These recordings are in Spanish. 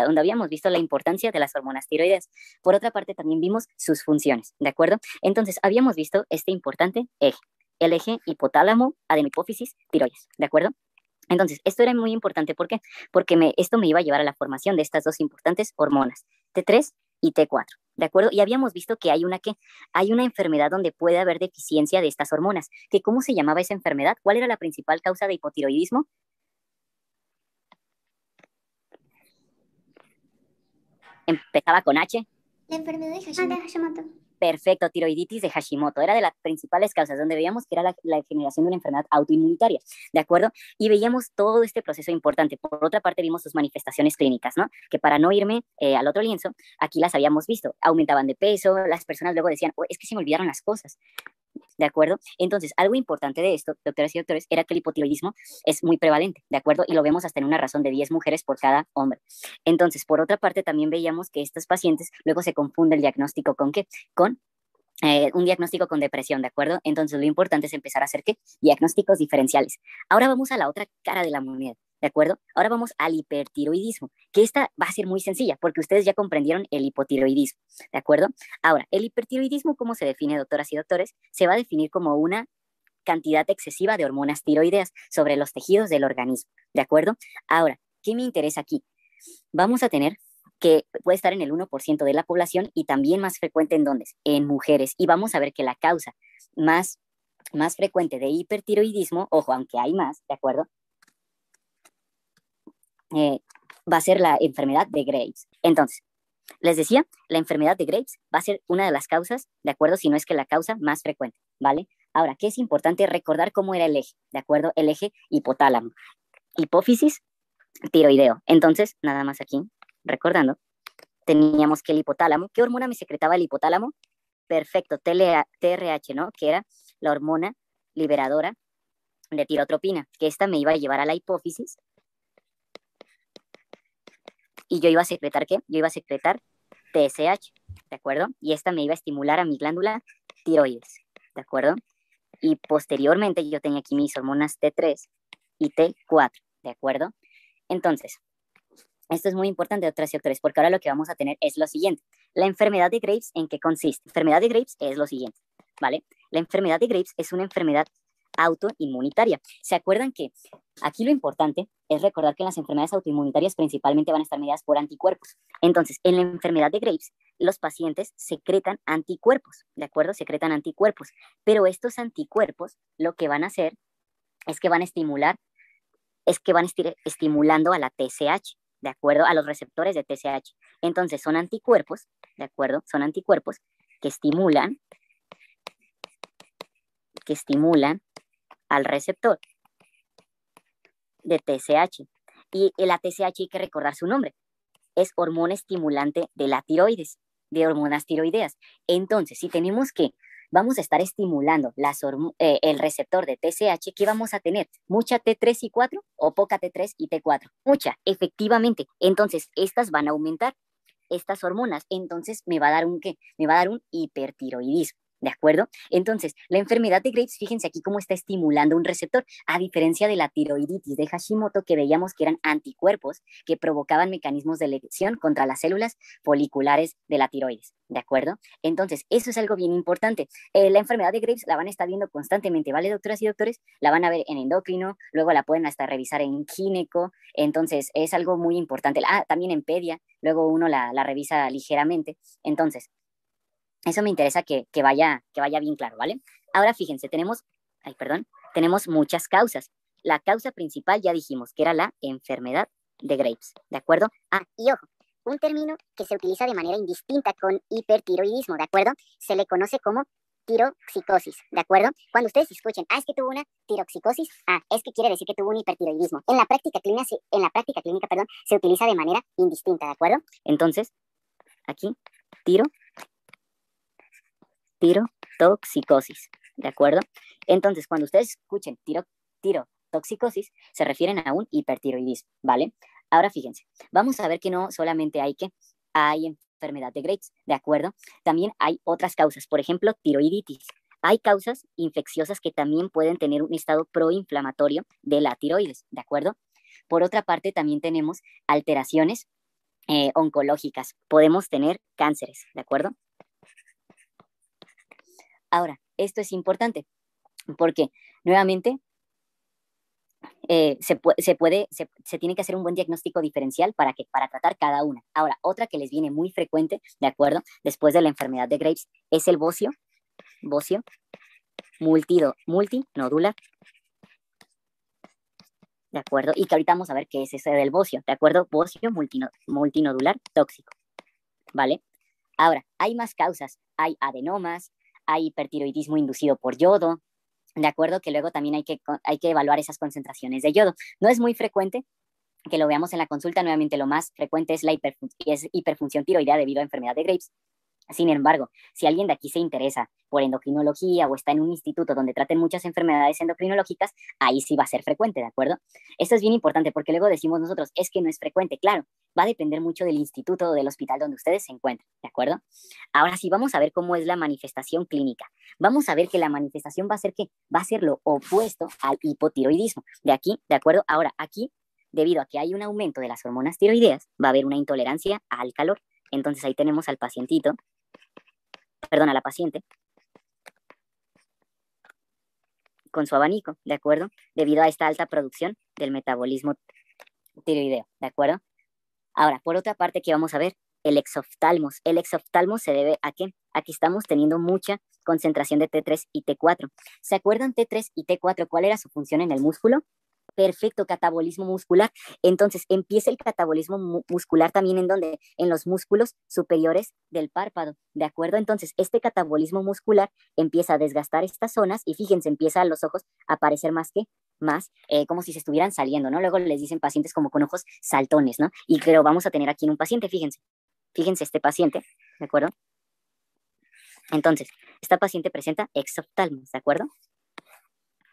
distinta, donde habíamos visto la importancia de las hormonas tiroideas. Por otra parte, también vimos sus funciones, ¿de acuerdo? Entonces, habíamos visto este importante eje, el eje hipotálamo, adenohipófisis, tiroides, ¿de acuerdo? Entonces, esto era muy importante, ¿por qué? Porque esto me iba a llevar a la formación de estas dos importantes hormonas, T3 y T4, ¿de acuerdo? Y habíamos visto que hay una enfermedad donde puede haber deficiencia de estas hormonas, que ¿cómo se llamaba esa enfermedad? ¿Cuál era la principal causa de hipotiroidismo? Empezaba con H. La enfermedad de Hashimoto. Perfecto, tiroiditis de Hashimoto. Era de las principales causas, donde veíamos que era la generación de una enfermedad autoinmunitaria, ¿de acuerdo? Y veíamos todo este proceso importante. Por otra parte, vimos sus manifestaciones clínicas, ¿no? Que para no irme al otro lienzo, aquí las habíamos visto. Aumentaban de peso, las personas luego decían, oh, es que se me olvidaron las cosas. ¿De acuerdo? Entonces, algo importante de esto, doctoras y doctores, era que el hipotiroidismo es muy prevalente, ¿de acuerdo? Y lo vemos hasta en una razón de 10 mujeres por cada hombre. Entonces, por otra parte, también veíamos que estos pacientes luego se confunde el diagnóstico con ¿qué? Con un diagnóstico con depresión, ¿de acuerdo? Entonces, lo importante es empezar a hacer ¿qué? Diagnósticos diferenciales. Ahora vamos a la otra cara de la moneda, ¿de acuerdo? Ahora vamos al hipertiroidismo, que esta va a ser muy sencilla, porque ustedes ya comprendieron el hipotiroidismo, ¿de acuerdo? Ahora, el hipertiroidismo, ¿cómo se define, doctoras y doctores? Se va a definir como una cantidad excesiva de hormonas tiroideas sobre los tejidos del organismo, ¿de acuerdo? Ahora, ¿qué me interesa aquí? Vamos a tener que puede estar en el 1% de la población y también más frecuente en ¿dónde? En mujeres. Y vamos a ver que la causa más frecuente de hipertiroidismo, ojo, aunque hay más, ¿de acuerdo? Va a ser la enfermedad de Graves. Entonces, les decía, la enfermedad de Graves va a ser una de las causas, ¿de acuerdo? Si no es que la causa más frecuente, ¿vale? Ahora, ¿qué es importante? Recordar cómo era el eje, ¿de acuerdo? El eje hipotálamo, hipófisis, tiroideo. Entonces, nada más aquí, recordando, teníamos que el hipotálamo, ¿qué hormona me secretaba el hipotálamo? Perfecto, TRH, ¿no? Que era la hormona liberadora de tirotropina, que esta me iba a llevar a la hipófisis y yo iba a secretar ¿qué? Yo iba a secretar TSH, ¿de acuerdo? Y esta me iba a estimular a mi glándula tiroides, ¿de acuerdo? Y posteriormente yo tenía aquí mis hormonas T3 y T4, ¿de acuerdo? Entonces, esto es muy importante, doctoras y doctores, porque ahora lo que vamos a tener es lo siguiente. La enfermedad de Graves, ¿en qué consiste? La enfermedad de Graves es lo siguiente, ¿vale? La enfermedad de Graves es una enfermedad autoinmunitaria. ¿Se acuerdan que aquí lo importante es recordar que en las enfermedades autoinmunitarias principalmente van a estar mediadas por anticuerpos? Entonces, en la enfermedad de Graves, los pacientes secretan anticuerpos, ¿de acuerdo? Secretan anticuerpos, pero estos anticuerpos lo que van a hacer es que van a estimular, estimulando a la TSH, ¿de acuerdo? A los receptores de TSH. Entonces, son anticuerpos, ¿de acuerdo? Son anticuerpos que estimulan al receptor de TSH. Y la TSH hay que recordar su nombre. Es hormona estimulante de la tiroides, de hormonas tiroideas. Entonces, si tenemos que vamos a estar estimulando el receptor de TSH, ¿qué vamos a tener? ¿Mucha T3 y 4 o poca T3 y T4? Mucha, efectivamente. Entonces, estas van a aumentar, estas hormonas. Entonces, me va a dar un ¿qué? Me va a dar un hipertiroidismo. ¿De acuerdo? Entonces, la enfermedad de Graves, fíjense aquí cómo está estimulando un receptor, a diferencia de la tiroiditis de Hashimoto, que veíamos que eran anticuerpos que provocaban mecanismos de lesión contra las células foliculares de la tiroides. ¿De acuerdo? Entonces, eso es algo bien importante. La enfermedad de Graves la van a estar viendo constantemente, ¿vale, doctoras y doctores? La van a ver en endocrino, luego la pueden hasta revisar en gineco, entonces es algo muy importante. También en pedia, luego uno la revisa ligeramente. Entonces, eso me interesa que vaya bien claro, ¿vale? Ahora fíjense, tenemos muchas causas. La causa principal ya dijimos que era la enfermedad de Graves, ¿de acuerdo? Y ojo, un término que se utiliza de manera indistinta con hipertiroidismo, ¿de acuerdo? Se le conoce como tiroxicosis, ¿de acuerdo? Cuando ustedes escuchen, es que tuvo una tiroxicosis, es que quiere decir que tuvo un hipertiroidismo. En la práctica clínica, se utiliza de manera indistinta, ¿de acuerdo? Entonces, aquí, tirotoxicosis, ¿de acuerdo? Entonces, cuando ustedes escuchen tirotoxicosis, se refieren a un hipertiroidismo, ¿vale? Ahora fíjense, vamos a ver que no solamente hay enfermedad de Graves, ¿de acuerdo? También hay otras causas, por ejemplo, tiroiditis. Hay causas infecciosas que también pueden tener un estado proinflamatorio de la tiroides, ¿de acuerdo? Por otra parte, también tenemos alteraciones oncológicas, podemos tener cánceres, ¿de acuerdo? Ahora, esto es importante porque nuevamente se tiene que hacer un buen diagnóstico diferencial para tratar cada una. Ahora, otra que les viene muy frecuente, ¿de acuerdo? Después de la enfermedad de Graves, es el bocio multinodular, ¿de acuerdo? Y que ahorita vamos a ver qué es ese del bocio, ¿de acuerdo? Bocio multinodular tóxico, ¿vale? Ahora, hay más causas, hay adenomas, hay hipertiroidismo inducido por yodo, ¿de acuerdo? Que luego también hay que evaluar esas concentraciones de yodo. No es muy frecuente que lo veamos en la consulta, nuevamente lo más frecuente es hiperfunción tiroidea debido a enfermedad de Graves. Sin embargo, si alguien de aquí se interesa por endocrinología o está en un instituto donde traten muchas enfermedades endocrinológicas, ahí sí va a ser frecuente, ¿de acuerdo? Esto es bien importante porque luego decimos nosotros, es que no es frecuente. Claro, va a depender mucho del instituto o del hospital donde ustedes se encuentren, ¿de acuerdo? Ahora sí, vamos a ver cómo es la manifestación clínica. Vamos a ver que la manifestación va a ser ¿qué? Va a ser lo opuesto al hipotiroidismo. De aquí, ¿de acuerdo? Ahora, aquí, debido a que hay un aumento de las hormonas tiroideas, va a haber una intolerancia al calor. Entonces ahí tenemos al pacientito, a la paciente, con su abanico, ¿de acuerdo? Debido a esta alta producción del metabolismo tiroideo, ¿de acuerdo? Ahora, por otra parte, ¿qué vamos a ver? El exoftalmos. El exoftalmos se debe a qué? A que estamos teniendo mucha concentración de T3 y T4. ¿Se acuerdan T3 y T4? ¿Cuál era su función en el músculo? Perfecto, catabolismo muscular. Entonces empieza el catabolismo muscular también en donde, en los músculos superiores del párpado, ¿de acuerdo? Entonces este catabolismo muscular empieza a desgastar estas zonas y fíjense, empieza a los ojos a aparecer más como si se estuvieran saliendo, ¿no? Luego les dicen pacientes como con ojos saltones, ¿no? Y pero vamos a tener aquí en un paciente, fíjense este paciente, ¿de acuerdo? Entonces, esta paciente presenta exoftalmos, ¿de acuerdo?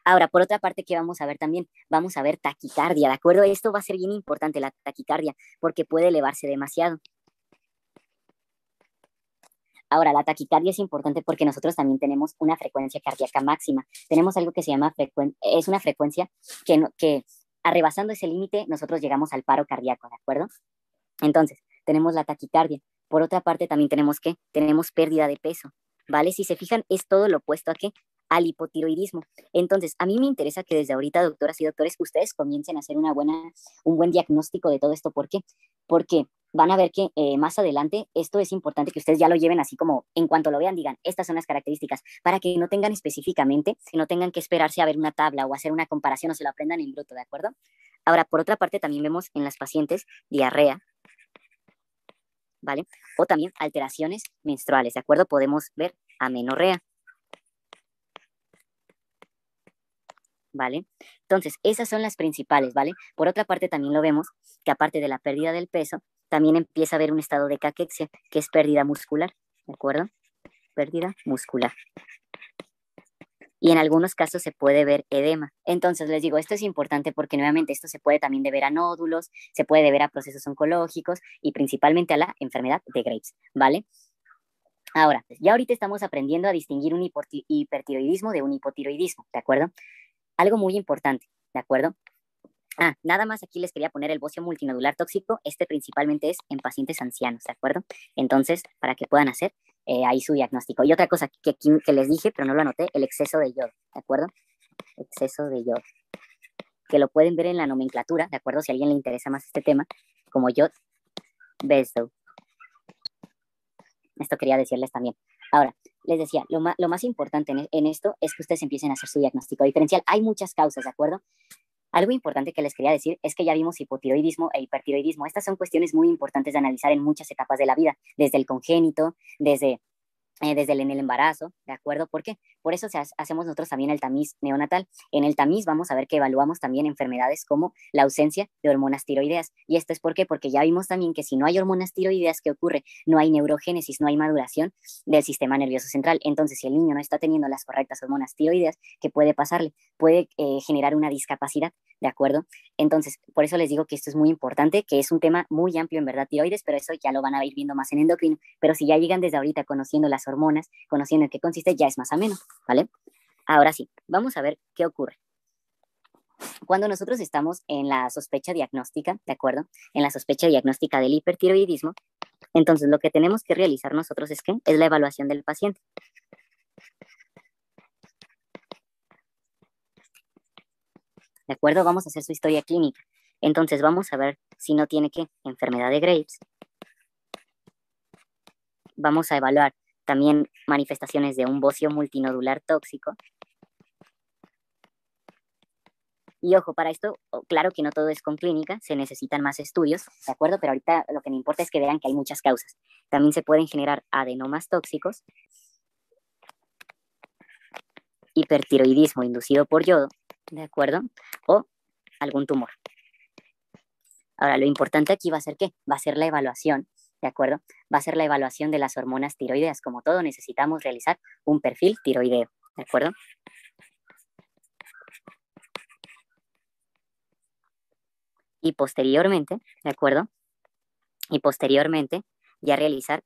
Ahora, por otra parte, ¿qué vamos a ver también? Vamos a ver taquicardia, ¿de acuerdo? Esto va a ser bien importante, la taquicardia, porque puede elevarse demasiado. Ahora, la taquicardia es importante porque nosotros también tenemos una frecuencia cardíaca máxima. Tenemos algo que se llama es una frecuencia que rebasando ese límite, nosotros llegamos al paro cardíaco, ¿de acuerdo? Entonces, tenemos la taquicardia. Por otra parte, también tenemos pérdida de peso, ¿vale? Si se fijan, es todo lo opuesto a qué, al hipotiroidismo. Entonces, a mí me interesa que desde ahorita, doctoras y doctores, ustedes comiencen a hacer un buen diagnóstico de todo esto. ¿Por qué? Porque van a ver que más adelante esto es importante que ustedes ya lo lleven así como en cuanto lo vean, digan, estas son las características, para que no tengan específicamente, que no tengan que esperarse a ver una tabla o hacer una comparación o se lo aprendan en bruto, ¿de acuerdo? Ahora, por otra parte, también vemos en las pacientes diarrea, ¿vale? O también alteraciones menstruales, ¿de acuerdo? Podemos ver amenorrea, ¿vale? Entonces, esas son las principales, ¿vale? Por otra parte, también lo vemos que aparte de la pérdida del peso, también empieza a haber un estado de caquexia, que es pérdida muscular, ¿de acuerdo? Pérdida muscular. Y en algunos casos se puede ver edema. Entonces, les digo, esto es importante porque nuevamente esto se puede también deber a nódulos, se puede deber a procesos oncológicos y principalmente a la enfermedad de Graves, ¿vale? Ahora, ya ahorita estamos aprendiendo a distinguir un hipertiroidismo de un hipotiroidismo, ¿de acuerdo? Algo muy importante, ¿de acuerdo? Nada más aquí les quería poner el bocio multinodular tóxico. Este principalmente es en pacientes ancianos, ¿de acuerdo? Entonces, para que puedan hacer ahí su diagnóstico. Y otra cosa que les dije, pero no lo anoté, el exceso de yodo, ¿de acuerdo? Exceso de yodo. Que lo pueden ver en la nomenclatura, ¿de acuerdo? Si a alguien le interesa más este tema, como yod bezo. Esto quería decirles también. Ahora, les decía, lo más importante en esto es que ustedes empiecen a hacer su diagnóstico diferencial. Hay muchas causas, ¿de acuerdo? Algo importante que les quería decir es que ya vimos hipotiroidismo e hipertiroidismo. Estas son cuestiones muy importantes de analizar en muchas etapas de la vida, desde el congénito, desde en el embarazo, ¿de acuerdo? ¿Por qué? Por eso hacemos nosotros también el tamiz neonatal. En el tamiz vamos a ver que evaluamos también enfermedades como la ausencia de hormonas tiroideas. ¿Y esto es por qué? Porque ya vimos también que si no hay hormonas tiroideas, ¿qué ocurre? No hay neurogénesis, no hay maduración del sistema nervioso central. Entonces, si el niño no está teniendo las correctas hormonas tiroideas, ¿qué puede pasarle? Puede generar una discapacidad, ¿de acuerdo? Entonces, por eso les digo que esto es muy importante, que es un tema muy amplio en verdad, tiroides, pero eso ya lo van a ir viendo más en endocrino. Pero si ya llegan desde ahorita conociendo las hormonas, conociendo en qué consiste, ya es más ameno, ¿vale? Ahora sí, vamos a ver qué ocurre. Cuando nosotros estamos en la sospecha diagnóstica, ¿de acuerdo? En la sospecha diagnóstica del hipertiroidismo, entonces lo que tenemos que realizar nosotros es ¿qué? Es la evaluación del paciente. ¿De acuerdo? Vamos a hacer su historia clínica. Entonces vamos a ver si no tiene ¿qué? Enfermedad de Graves. Vamos a evaluar también manifestaciones de un bocio multinodular tóxico. Y ojo, para esto, claro que no todo es con clínica, se necesitan más estudios, ¿de acuerdo? Pero ahorita lo que me importa es que vean que hay muchas causas. También se pueden generar adenomas tóxicos, hipertiroidismo inducido por yodo, ¿de acuerdo? O algún tumor. Ahora, lo importante aquí va a ser ¿qué? Va a ser la evaluación, ¿de acuerdo? Va a ser la evaluación de las hormonas tiroideas. Como todo, necesitamos realizar un perfil tiroideo, ¿de acuerdo? Y posteriormente, ¿de acuerdo? Y posteriormente ya realizar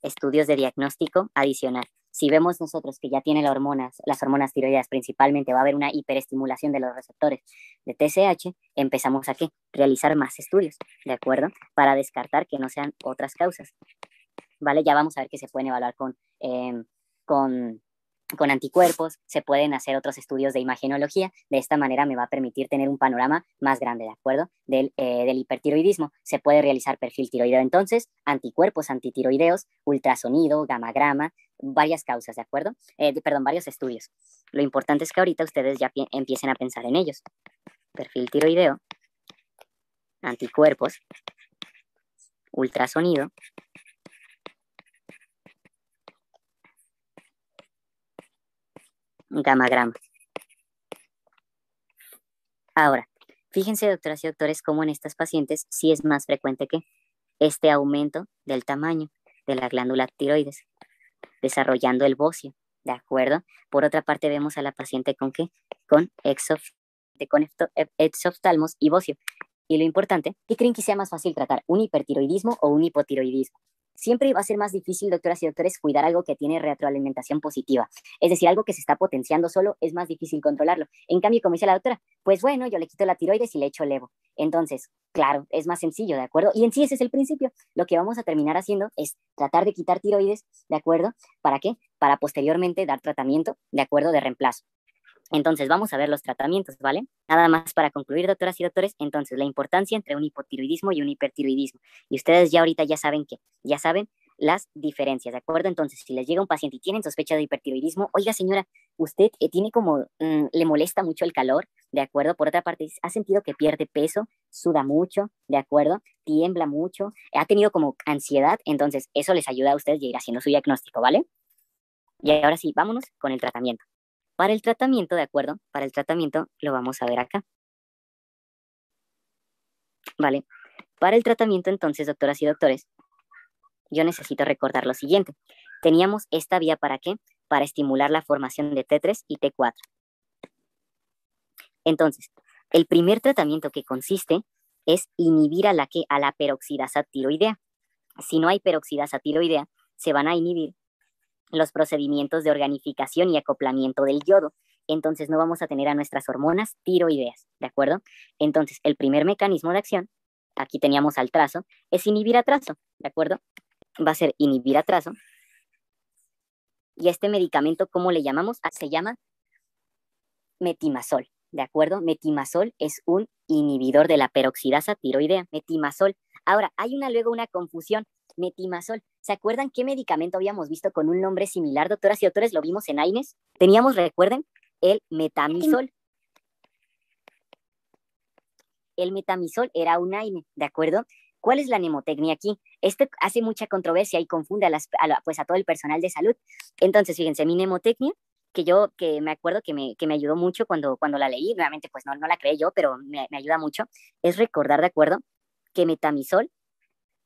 estudios de diagnóstico adicional. Si vemos nosotros que ya tiene las hormonas tiroideas principalmente, va a haber una hiperestimulación de los receptores de TSH, empezamos a ¿qué? Realizar más estudios, ¿de acuerdo? Para descartar que no sean otras causas, ¿vale? Ya vamos a ver que se pueden evaluar con con anticuerpos, se pueden hacer otros estudios de imagenología. De esta manera me va a permitir tener un panorama más grande, ¿de acuerdo? Del hipertiroidismo. Se puede realizar perfil tiroideo entonces, anticuerpos antitiroideos, ultrasonido, gamagrama, varias causas, ¿de acuerdo? Perdón, varios estudios. Lo importante es que ahorita ustedes ya empiecen a pensar en ellos. Perfil tiroideo, anticuerpos, ultrasonido, gamagrama. Ahora, fíjense, doctoras y doctores, cómo en estas pacientes sí es más frecuente que este aumento del tamaño de la glándula tiroides, desarrollando el bocio, ¿de acuerdo? Por otra parte, vemos a la paciente con ¿qué? Con exoftalmos y bocio. Y lo importante, ¿qué creen que sea más fácil tratar? ¿Un hipertiroidismo o un hipotiroidismo? Siempre va a ser más difícil, doctoras y doctores, cuidar algo que tiene retroalimentación positiva. Es decir, algo que se está potenciando solo es más difícil controlarlo. En cambio, como dice la doctora, pues bueno, yo le quito la tiroides y le echo levo. Entonces, claro, es más sencillo, ¿de acuerdo? Y en sí ese es el principio. Lo que vamos a terminar haciendo es tratar de quitar tiroides, ¿de acuerdo? ¿Para qué? Para posteriormente dar tratamiento, ¿de acuerdo? De reemplazo. Entonces, vamos a ver los tratamientos, ¿vale? Nada más para concluir, doctoras y doctores, entonces, la importancia entre un hipotiroidismo y un hipertiroidismo. Y ustedes ya ahorita ya saben ya saben las diferencias, ¿de acuerdo? Entonces, si les llega un paciente y tienen sospecha de hipertiroidismo, oiga, señora, usted tiene como, le molesta mucho el calor, ¿de acuerdo? Por otra parte, ha sentido que pierde peso, suda mucho, ¿de acuerdo? Tiembla mucho, ha tenido como ansiedad, entonces, eso les ayuda a ustedes a ir haciendo su diagnóstico, ¿vale? Y ahora sí, vámonos con el tratamiento. Para el tratamiento, ¿de acuerdo? Para el tratamiento lo vamos a ver acá. ¿Vale? Para el tratamiento, entonces, doctoras y doctores, yo necesito recordar lo siguiente. Teníamos esta vía ¿para qué? Para estimular la formación de T3 y T4. Entonces, el primer tratamiento que consiste es inhibir a la peroxidasa tiroidea. Si no hay peroxidasa tiroidea, se van a inhibir los procedimientos de organificación y acoplamiento del yodo. Entonces no vamos a tener a nuestras hormonas tiroideas, ¿de acuerdo? Entonces el primer mecanismo de acción, aquí teníamos al trazo, es inhibir a trazo, ¿de acuerdo? Va a ser inhibir a trazo. Y a este medicamento, ¿cómo le llamamos? Se llama metimazol, ¿de acuerdo? Metimazol es un inhibidor de la peroxidasa tiroidea, metimazol. Ahora, hay luego una confusión. Metimazol. ¿Se acuerdan qué medicamento habíamos visto con un nombre similar, doctoras y doctores? Lo vimos en AINES. Teníamos, recuerden, el metamizol. El metamizol era un AINE, ¿de acuerdo? ¿Cuál es la mnemotecnia aquí? Este hace mucha controversia y confunde a todo el personal de salud. Entonces, fíjense, mi mnemotecnia, que me acuerdo que me ayudó mucho cuando la leí, nuevamente pues no la creé yo, pero me ayuda mucho, es recordar, ¿de acuerdo? Que metamizol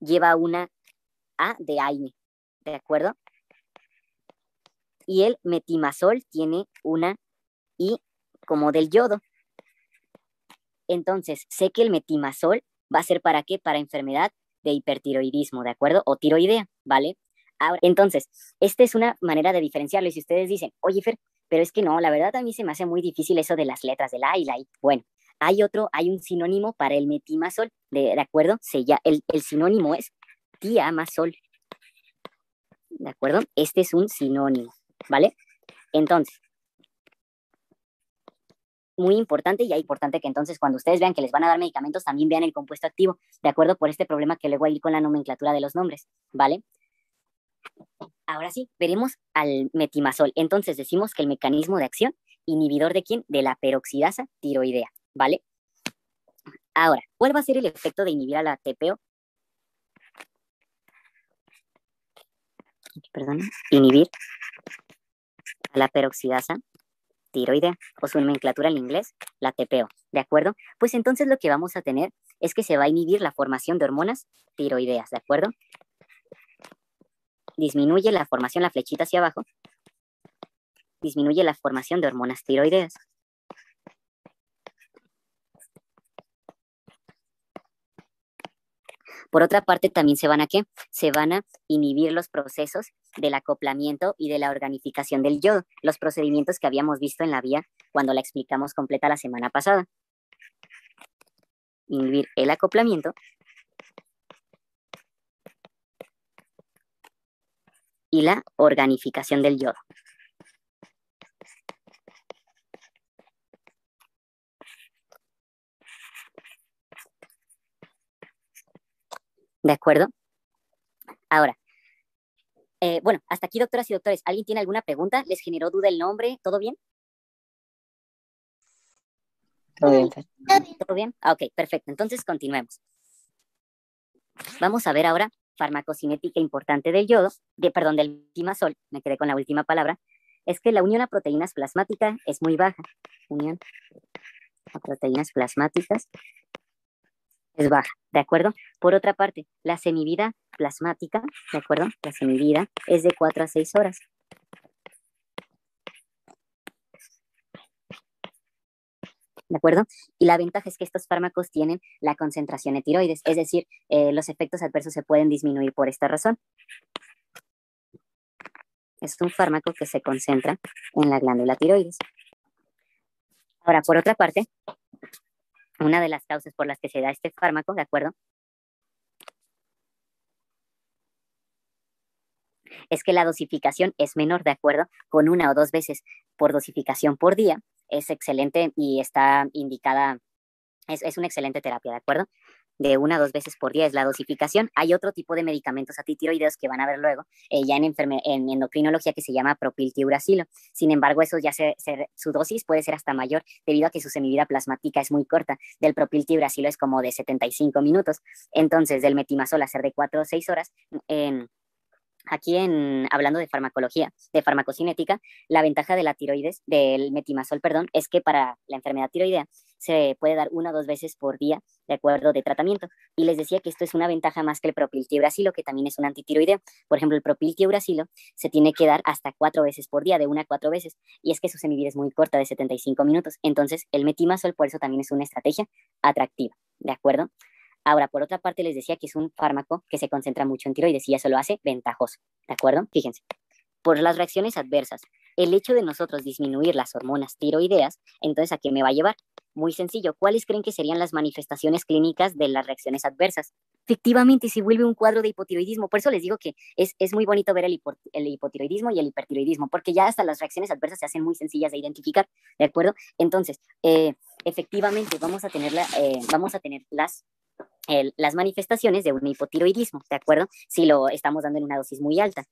lleva una A de AINE, ¿de acuerdo? Y el metimazol tiene una I como del yodo. Entonces, sé que el metimazol va a ser ¿para qué? Para enfermedad de hipertiroidismo, ¿de acuerdo? O tiroidea, ¿vale? Ahora, entonces, esta es una manera de diferenciarlo. Y si ustedes dicen, oye, Fer, Pero es que no, la verdad a mí se me hace muy difícil eso de las letras del A y la I. Bueno, hay un sinónimo para el metimazol, ¿de acuerdo? El sinónimo es tiamazol, ¿de acuerdo? Este es un sinónimo, ¿vale? Entonces, muy importante y es importante que entonces cuando ustedes vean que les van a dar medicamentos, también vean el compuesto activo, ¿de acuerdo? Por este problema que luego hay con la nomenclatura de los nombres, ¿vale? Ahora sí, veremos al metimazol. Entonces decimos que el mecanismo de acción, inhibidor de quién? De la peroxidasa tiroidea, ¿vale? Ahora, ¿cuál va a ser el efecto de inhibir a la TPO? Perdón, inhibir a la peroxidasa tiroidea, o su nomenclatura en inglés, la TPO, ¿de acuerdo? Pues entonces lo que vamos a tener es que se va a inhibir la formación de hormonas tiroideas, ¿de acuerdo? Disminuye la formación, la flechita hacia abajo, disminuye la formación de hormonas tiroideas. Por otra parte, también ¿qué? Se van a inhibir los procesos del acoplamiento y de la organificación del yodo, los procedimientos que habíamos visto en la vía cuando la explicamos completa la semana pasada. Inhibir el acoplamiento y la organificación del yodo. ¿De acuerdo? Ahora, bueno, hasta aquí, doctoras y doctores. ¿Alguien tiene alguna pregunta? ¿Les generó duda el nombre? ¿Todo bien? Todo bien, Fer. ¿Todo bien? Ok, perfecto. Entonces continuemos. Vamos a ver ahora farmacocinética importante del yodo, del metimazol, me quedé con la última palabra, es que la unión a proteínas plasmáticas es muy baja. Unión a proteínas plasmáticas es baja, ¿de acuerdo? Por otra parte, la semivida plasmática, ¿de acuerdo? La semivida es de 4 a 6 horas. ¿De acuerdo? Y la ventaja es que estos fármacos tienen la concentración de tiroides, es decir, los efectos adversos se pueden disminuir por esta razón. Es un fármaco que se concentra en la glándula tiroides. Ahora, por otra parte, una de las causas por las que se da este fármaco, ¿de acuerdo? Es que la dosificación es menor, ¿de acuerdo? Con 1 o 2 veces por dosificación por día, es excelente y está indicada, es una excelente terapia, ¿de acuerdo? De 1 a 2 veces por día es la dosificación. Hay otro tipo de medicamentos antitiroideos que van a ver luego, ya en endocrinología, que se llama propiltiuracilo. Sin embargo, eso ya su dosis puede ser hasta mayor debido a que su semivida plasmática es muy corta. Del propiltiuracilo es como de 75 minutos. Entonces, del metimazol a ser de 4 o 6 horas, hablando de farmacología, de farmacocinética, la ventaja de la tiroides, del metimazol, perdón, es que para la enfermedad tiroidea se puede dar 1 o 2 veces por día, de acuerdo, de tratamiento. Y les decía que esto es una ventaja más que el propiltiuracilo, que también es un antitiroideo. Por ejemplo, el propiltiuracilo se tiene que dar hasta 4 veces por día, de 1 a 4 veces, y es que su semivida es muy corta, de 75 minutos. Entonces, el metimazol, por eso también es una estrategia atractiva, ¿de acuerdo? Ahora, por otra parte, les decía que es un fármaco que se concentra mucho en tiroides y eso lo hace ventajoso, ¿de acuerdo? Fíjense, por las reacciones adversas, el hecho de nosotros disminuir las hormonas tiroideas, entonces, ¿a qué me va a llevar? Muy sencillo, ¿cuáles creen que serían las manifestaciones clínicas de las reacciones adversas? Efectivamente, se vuelve un cuadro de hipotiroidismo. Por eso les digo que es muy bonito ver el hipotiroidismo y el hipertiroidismo, porque ya hasta las reacciones adversas se hacen muy sencillas de identificar, ¿de acuerdo? Entonces, efectivamente, vamos a tener las manifestaciones de un hipotiroidismo, ¿de acuerdo? Si lo estamos dando en una dosis muy alta.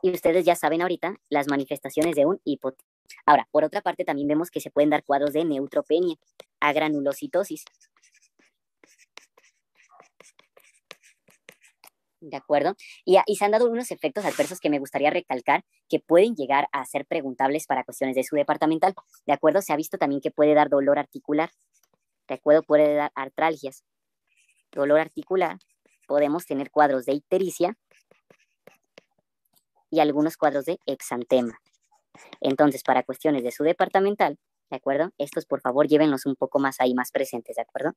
Y ustedes ya saben ahorita las manifestaciones de un hipotiroidismo. Ahora, por otra parte, también vemos que se pueden dar cuadros de neutropenia, agranulocitosis. ¿De acuerdo? Y se han dado unos efectos adversos que me gustaría recalcar que pueden llegar a ser preguntables para cuestiones de su departamental. ¿De acuerdo? Se ha visto también que puede dar dolor articular. ¿De acuerdo? Puede dar artralgias. Dolor articular. Podemos tener cuadros de ictericia y algunos cuadros de exantema. Entonces, para cuestiones de su departamental, ¿de acuerdo? Estos, por favor, llévenlos un poco más ahí, más presentes, ¿de acuerdo?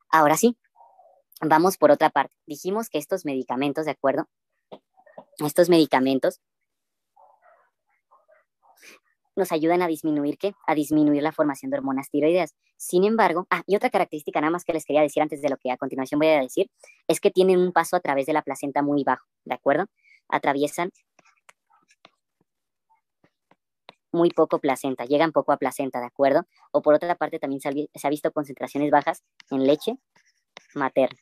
Ahora sí, vamos por otra parte. Dijimos que estos medicamentos, ¿de acuerdo? Estos medicamentos nos ayudan a disminuir, ¿qué? A disminuir la formación de hormonas tiroideas. Sin embargo, y otra característica nada más que les quería decir antes de lo que a continuación voy a decir, es que tienen un paso a través de la placenta muy bajo, ¿de acuerdo? Atraviesan muy poco placenta, llegan poco a placenta, ¿de acuerdo? O por otra parte también se ha visto concentraciones bajas en leche materna,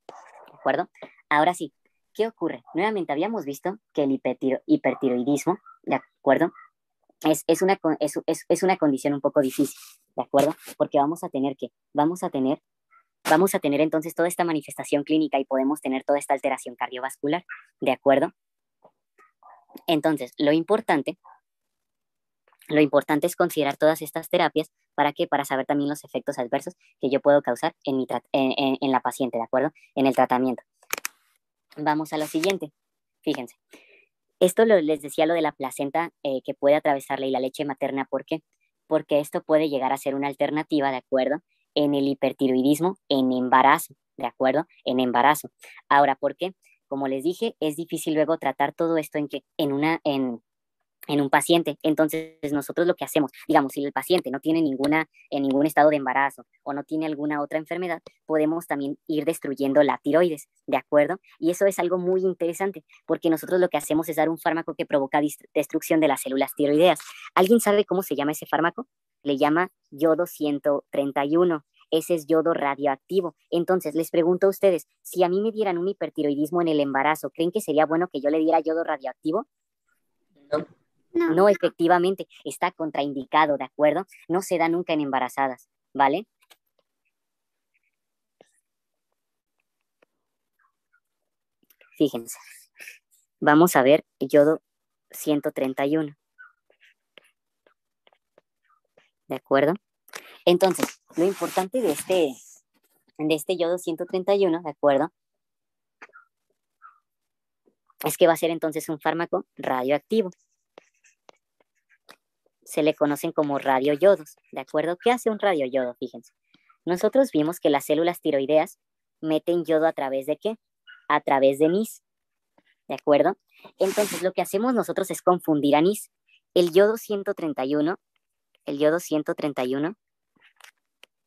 ¿de acuerdo? Ahora sí, ¿qué ocurre? Nuevamente habíamos visto que el hipertiroidismo, ¿de acuerdo? Es una condición un poco difícil, ¿de acuerdo? Porque vamos a tener entonces toda esta manifestación clínica y podemos tener toda esta alteración cardiovascular, ¿de acuerdo? Entonces, lo importante es considerar todas estas terapias. ¿Para qué? Para saber también los efectos adversos que yo puedo causar en la paciente, ¿de acuerdo? En el tratamiento. Vamos a lo siguiente. Fíjense. Esto les decía lo de la placenta que puede atravesarla y la leche materna. ¿Por qué? Porque esto puede llegar a ser una alternativa, ¿de acuerdo? En el hipertiroidismo en embarazo, ¿de acuerdo? En embarazo. Ahora, ¿por qué? Como les dije, es difícil luego tratar todo esto en un paciente. Entonces, nosotros lo que hacemos, digamos, si el paciente no tiene ningún estado de embarazo o no tiene alguna otra enfermedad, podemos también ir destruyendo la tiroides, ¿de acuerdo? Y eso es algo muy interesante, porque nosotros lo que hacemos es dar un fármaco que provoca destrucción de las células tiroideas. ¿Alguien sabe cómo se llama ese fármaco? Le llama yodo 131. Ese es yodo radioactivo. Entonces, les pregunto a ustedes, si a mí me dieran un hipertiroidismo en el embarazo, ¿creen que sería bueno que yo le diera yodo radioactivo? No. No, efectivamente, está contraindicado, ¿de acuerdo? No se da nunca en embarazadas, ¿vale? Fíjense, vamos a ver yodo 131, ¿de acuerdo? Entonces, lo importante de este yodo 131, ¿de acuerdo? Es que va a ser entonces un fármaco radioactivo. Se le conocen como radioyodos, ¿de acuerdo? ¿Qué hace un radioyodo? Fíjense. Nosotros vimos que las células tiroideas meten yodo a través de ¿qué? A través de NIS, ¿de acuerdo? Entonces, lo que hacemos nosotros es confundir anís. El yodo 131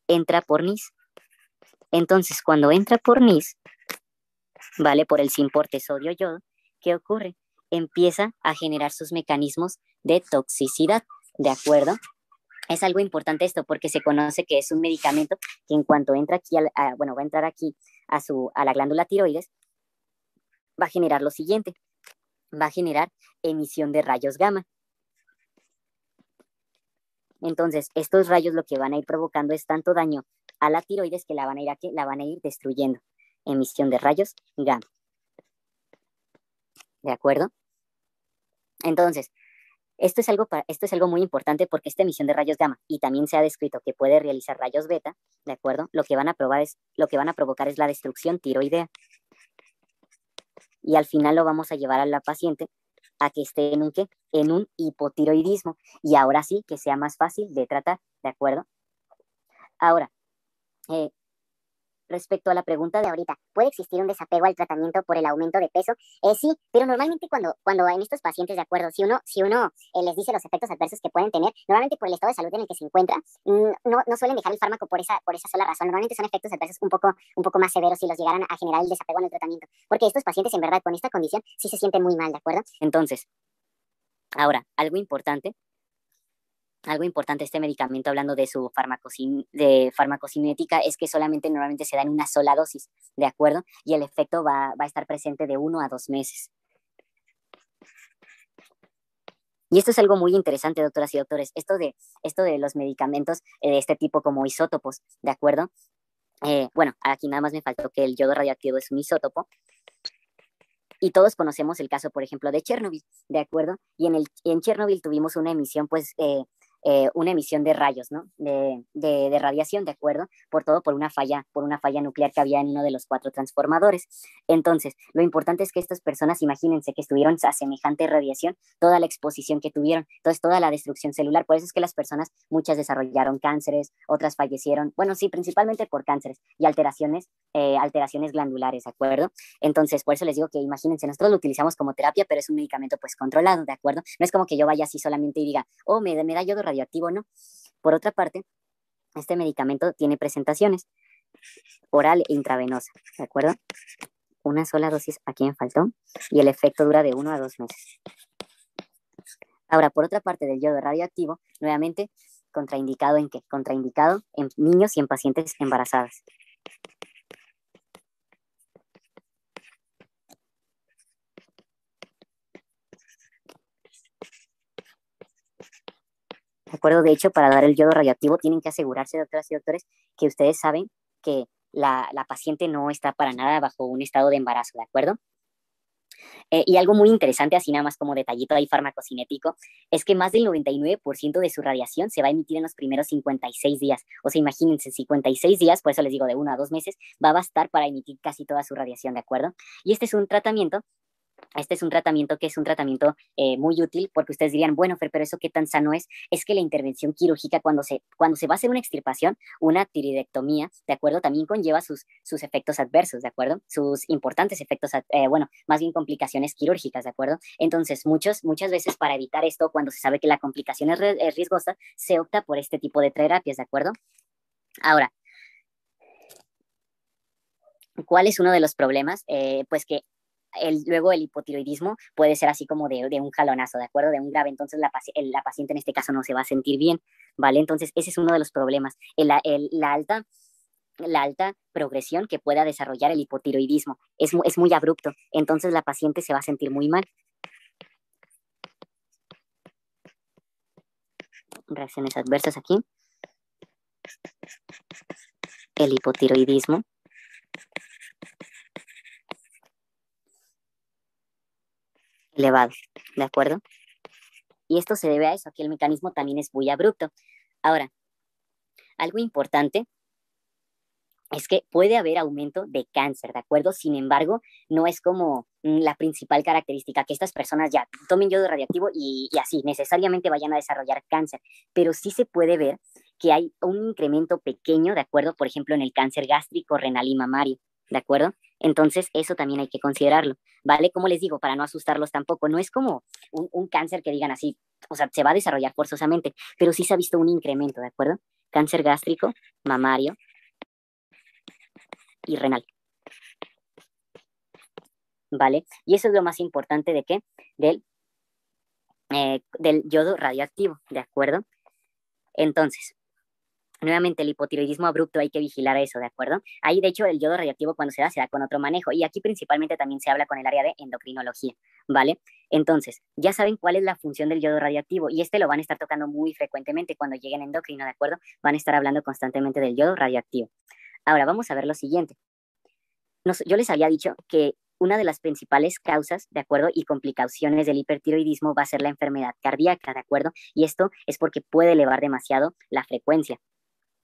entra por NIS. Entonces, cuando entra por NIS, ¿vale? Por el simporte sodio-yodo, ¿qué ocurre? Empieza a generar sus mecanismos de toxicidad, ¿de acuerdo? Es algo importante esto porque se conoce que es un medicamento que en cuanto entra aquí, va a entrar aquí a la glándula tiroides, va a generar lo siguiente. Va a generar emisión de rayos gamma. Entonces, estos rayos lo que van a ir provocando es tanto daño a la tiroides que la van a ir destruyendo. Emisión de rayos gamma. ¿De acuerdo? Entonces, esto es algo muy importante porque esta emisión de rayos gamma, y también se ha descrito que puede realizar rayos beta, ¿de acuerdo? Lo que van a provocar es la destrucción tiroidea. Y al final lo vamos a llevar a la paciente a que esté en un hipotiroidismo. Y ahora sí, que sea más fácil de tratar, ¿de acuerdo? Ahora, respecto a la pregunta de ahorita, ¿puede existir un desapego al tratamiento por el aumento de peso? Sí, pero normalmente cuando en estos pacientes, de acuerdo, si uno les dice los efectos adversos que pueden tener, normalmente por el estado de salud en el que se encuentra, no suelen dejar el fármaco por esa sola razón. Normalmente son efectos adversos un poco más severos si los llegaran a generar el desapego en el tratamiento, porque estos pacientes en verdad con esta condición sí se sienten muy mal, ¿de acuerdo? Entonces, ahora, algo importante, este medicamento, hablando de su farmacocinética, es que normalmente se da en una sola dosis, ¿de acuerdo? Y el efecto va a estar presente de 1 a 2 meses. Y esto es algo muy interesante, doctoras y doctores, esto de los medicamentos de este tipo como isótopos, ¿de acuerdo? Aquí nada más me faltó que el yodo radioactivo es un isótopo. Y todos conocemos el caso, por ejemplo, de Chernobyl, ¿de acuerdo? Y en Chernobyl tuvimos una emisión, una emisión de rayos, ¿no? De radiación, ¿de acuerdo? Por una falla nuclear que había en uno de los 4 transformadores. Entonces, lo importante es que estas personas, imagínense que estuvieron a semejante radiación, toda la exposición que tuvieron, entonces toda la destrucción celular. Por eso es que las personas, muchas desarrollaron cánceres, otras fallecieron, bueno, sí, principalmente por cánceres y alteraciones alteraciones glandulares, ¿de acuerdo? Entonces, por eso les digo que imagínense, nosotros lo utilizamos como terapia, pero es un medicamento pues controlado, ¿de acuerdo? No es como que yo vaya así solamente y diga, oh, me da yodo radioactivo, no. Por otra parte, este medicamento tiene presentaciones oral e intravenosa, ¿de acuerdo? Una sola dosis, aquí me faltó, y el efecto dura de 1 a 2 meses. Ahora, por otra parte del yodo radioactivo, nuevamente, ¿contraindicado en qué? Contraindicado en niños y en pacientes embarazadas. ¿De acuerdo? De hecho, para dar el yodo radioactivo tienen que asegurarse, doctoras y doctores, que ustedes saben que la paciente no está para nada bajo un estado de embarazo, ¿de acuerdo? Y algo muy interesante, así nada más como detallito ahí farmacocinético, es que más del 99% de su radiación se va a emitir en los primeros 56 días. O sea, imagínense, 56 días, por eso les digo de 1 a 2 meses, va a bastar para emitir casi toda su radiación, ¿de acuerdo? Y este es un tratamiento que es un tratamiento muy útil, porque ustedes dirían, bueno, Fer, pero eso qué tan sano es que la intervención quirúrgica, cuando se va a hacer una extirpación, una tiroidectomía, ¿de acuerdo? También conlleva sus efectos adversos, ¿de acuerdo? Sus importantes efectos, bueno, más bien complicaciones quirúrgicas, ¿de acuerdo? Entonces, muchas veces para evitar esto, cuando se sabe que la complicación es riesgosa, se opta por este tipo de terapias, ¿de acuerdo? Ahora, ¿cuál es uno de los problemas? Pues que luego el hipotiroidismo puede ser así como de un jalonazo, ¿de acuerdo? De un grave, entonces la paciente en este caso no se va a sentir bien, ¿vale? Entonces ese es uno de los problemas, la alta progresión que pueda desarrollar el hipotiroidismo. Es muy abrupto, entonces la paciente se va a sentir muy mal. Reacciones adversas aquí. El hipotiroidismo. Elevado, ¿de acuerdo? Y esto se debe a eso, que el mecanismo también es muy abrupto. Ahora, algo importante es que puede haber aumento de cáncer, ¿de acuerdo? Sin embargo, no es como la principal característica, que estas personas ya tomen yodo radioactivo y así necesariamente vayan a desarrollar cáncer, pero sí se puede ver que hay un incremento pequeño, ¿de acuerdo? Por ejemplo, en el cáncer gástrico, renal y mamario, ¿de acuerdo? Entonces, eso también hay que considerarlo, ¿vale? Como les digo, para no asustarlos tampoco, no es como un cáncer que digan así, o sea, se va a desarrollar forzosamente, pero sí se ha visto un incremento, ¿de acuerdo? Cáncer gástrico, mamario y renal, ¿vale? Y eso es lo más importante de qué? Del yodo radioactivo, ¿de acuerdo? Entonces, nuevamente el hipotiroidismo abrupto hay que vigilar eso, ¿de acuerdo? Ahí, de hecho, el yodo radioactivo cuando se da con otro manejo. Y aquí principalmente también se habla con el área de endocrinología, ¿vale? Entonces, ya saben cuál es la función del yodo radioactivo y lo van a estar tocando muy frecuentemente cuando lleguen a endocrino, ¿de acuerdo? Van a estar hablando constantemente del yodo radioactivo. Ahora, vamos a ver lo siguiente. Yo les había dicho que una de las principales causas, ¿de acuerdo? Y complicaciones del hipertiroidismo va a ser la enfermedad cardíaca, ¿de acuerdo? Y esto es porque puede elevar demasiado la frecuencia.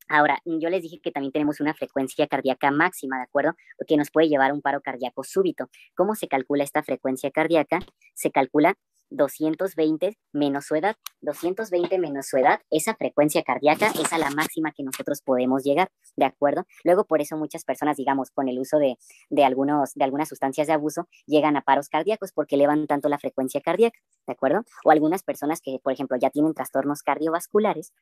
Ahora, yo les dije que también tenemos una frecuencia cardíaca máxima, ¿de acuerdo? Que nos puede llevar a un paro cardíaco súbito. ¿Cómo se calcula esta frecuencia cardíaca? Se calcula 220 menos su edad. 220 menos su edad, esa frecuencia cardíaca es a la máxima que nosotros podemos llegar, ¿de acuerdo? Luego, por eso muchas personas, digamos, con el uso de algunas sustancias de abuso, llegan a paros cardíacos porque elevan tanto la frecuencia cardíaca, ¿de acuerdo? O algunas personas que, por ejemplo, ya tienen trastornos cardiovasculares,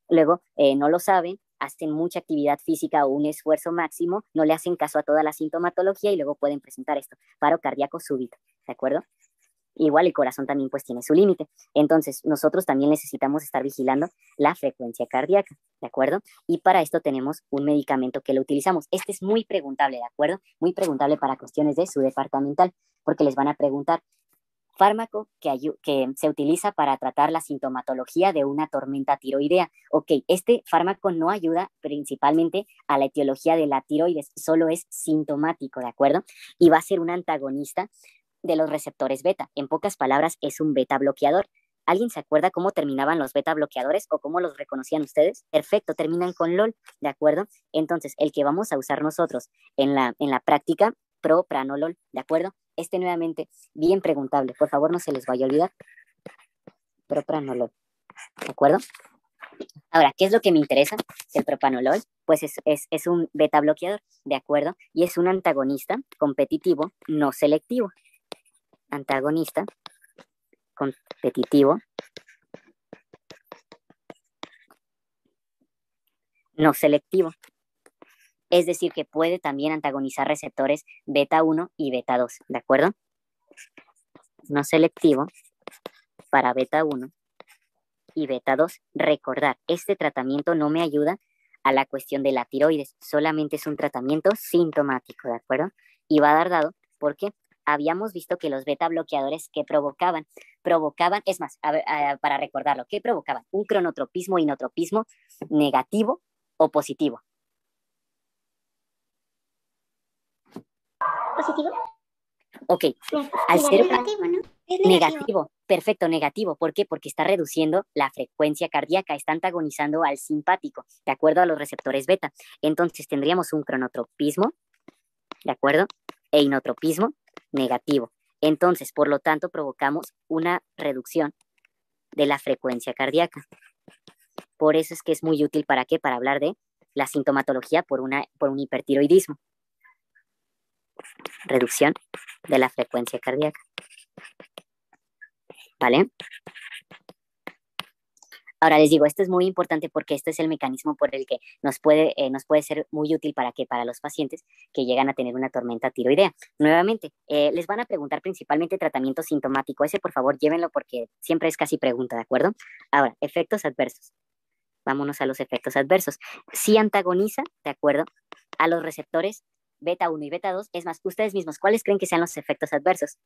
luego no lo saben, hacen mucha actividad física o un esfuerzo máximo, no le hacen caso a toda la sintomatología y luego pueden presentar esto, paro cardíaco súbito, ¿de acuerdo? Igual el corazón también pues tiene su límite. Entonces, nosotros también necesitamos estar vigilando la frecuencia cardíaca, ¿de acuerdo? Y para esto tenemos un medicamento que lo utilizamos. Este es muy preguntable, ¿de acuerdo? Muy preguntable para cuestiones de su departamental, porque les van a preguntar, fármaco que se utiliza para tratar la sintomatología de una tormenta tiroidea. Ok, este fármaco no ayuda principalmente a la etiología de la tiroides, solo es sintomático, ¿de acuerdo? Y va a ser un antagonista de los receptores beta. En pocas palabras, es un beta bloqueador. ¿Alguien se acuerda cómo terminaban los beta bloqueadores o cómo los reconocían ustedes? Perfecto, terminan con LOL, ¿de acuerdo? Entonces, el que vamos a usar nosotros en la práctica, propranolol, ¿de acuerdo? Este nuevamente, bien preguntable. Por favor, no se les vaya a olvidar. Propranolol, ¿de acuerdo? Ahora, ¿qué es lo que me interesa del propanolol? Pues es un beta bloqueador, ¿de acuerdo? Y es un antagonista competitivo no selectivo. Antagonista competitivo no selectivo. Es decir, que puede también antagonizar receptores beta 1 y beta 2, ¿de acuerdo? No selectivo para beta 1 y beta 2. Recordar, este tratamiento no me ayuda a la cuestión de la tiroides, solamente es un tratamiento sintomático, ¿de acuerdo? Y va a dar dado porque habíamos visto que los beta bloqueadores que provocaban, es más, para recordarlo, ¿qué provocaban? Un cronotropismo, inotropismo negativo o positivo. ¿Positivo? Ok, al ser Negativo, ¿no? Es negativo, perfecto, negativo. ¿Por qué? Porque está reduciendo la frecuencia cardíaca, está antagonizando al simpático, de acuerdo a los receptores beta. Entonces tendríamos un cronotropismo, ¿de acuerdo? E inotropismo negativo. Entonces, por lo tanto, provocamos una reducción de la frecuencia cardíaca. Por eso es que es muy útil, ¿para qué? Para hablar de la sintomatología por un hipertiroidismo. Reducción de la frecuencia cardíaca. ¿Vale? Ahora les digo, esto es muy importante porque este es el mecanismo por el que nos puede ser muy útil para los pacientes que llegan a tener una tormenta tiroidea. Nuevamente, les van a preguntar principalmente tratamiento sintomático. Ese, por favor, llévenlo porque siempre es casi pregunta, ¿de acuerdo? Ahora, efectos adversos. Vámonos a los efectos adversos. Si antagoniza, ¿de acuerdo? A los receptores beta 1 y beta 2. Es más, ustedes mismos, ¿cuáles creen que sean los efectos adversos?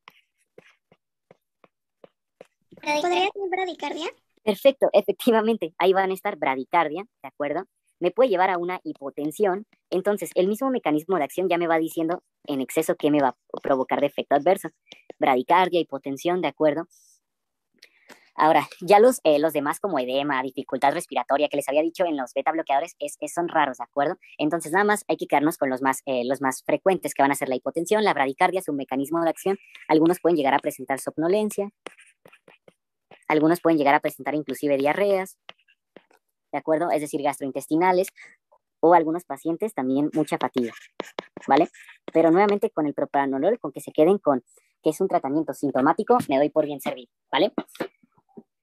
¿Podría tener bradicardia? Perfecto, efectivamente, ahí van a estar bradicardia, ¿de acuerdo? Me puede llevar a una hipotensión, entonces el mismo mecanismo de acción ya me va diciendo en exceso qué me va a provocar de efecto adverso. Bradicardia, hipotensión, ¿de acuerdo? Ahora, ya los demás como edema, dificultad respiratoria, que les había dicho en los beta bloqueadores, son raros, ¿de acuerdo? Entonces nada más hay que quedarnos con los más frecuentes, que van a ser la hipotensión, la bradicardia, su mecanismo de acción. Algunos pueden llegar a presentar somnolencia, algunos pueden llegar a presentar inclusive diarreas, ¿de acuerdo? Es decir, gastrointestinales, o algunos pacientes también mucha fatiga, ¿vale? Pero nuevamente con el propranolol, con que se queden con que es un tratamiento sintomático, me doy por bien servido, ¿vale?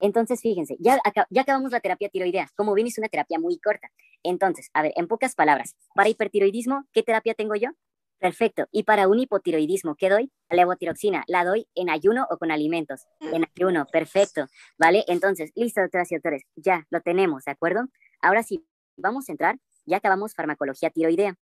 Entonces, fíjense, ya acabamos la terapia tiroidea. Como ven, es una terapia muy corta. Entonces, a ver, en pocas palabras, para hipertiroidismo, ¿qué terapia tengo yo? Perfecto. Y para un hipotiroidismo, ¿qué doy? La levotiroxina. ¿La doy en ayuno o con alimentos? En ayuno, perfecto. ¿Vale? Entonces, listo, doctoras y doctores, ya lo tenemos, ¿de acuerdo? Ahora sí, vamos a entrar, ya acabamos farmacología tiroidea.